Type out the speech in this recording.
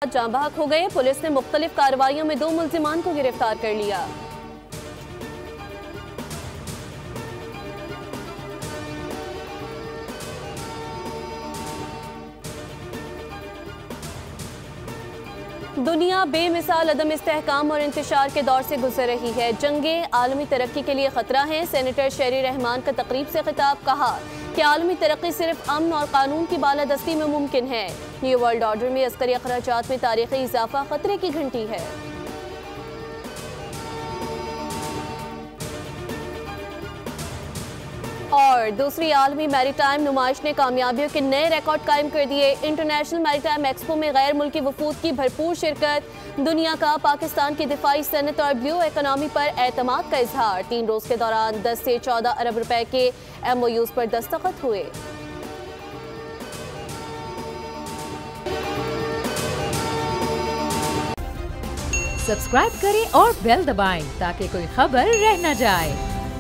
जाँ बहक हो गए। पुलिस ने मुख्तलिफ कार्रवाइयों में 2 मुल्जिमान को गिरफ्तार कर लिया। दुनिया बेमिसाल अदम इस्तेहकाम और इंतशार के दौर से गुजर रही है। जंगे आलमी तरक्की के लिए खतरा है। सेनेटर शेरी रहमान का तकरीब से खिताब, कहा कि आलमी तरक्की सिर्फ अमन और कानून की बालादस्ती में मुमकिन है। न्यू वर्ल्ड ऑर्डर में अस्करी अखराजात में तारीखी इजाफा खतरे की घंटी है। और दूसरी आलमी मैरीटाइम नुमाइश ने कामयाबियों के नए रिकॉर्ड कायम कर दिए। इंटरनेशनल मैरीटाइम एक्सपो में गैर मुल्की वफूद की भरपूर शिरकत। दुनिया का पाकिस्तान की दिफाई सनत और ब्लू इकोनॉमी पर एतमाद का इजहार। 3 रोज के दौरान 10 से 14 अरब रुपए के MOUs पर दस्तखत हुए। सब्सक्राइब करें और बेल दबाएं ताकि कोई खबर रह न जाए।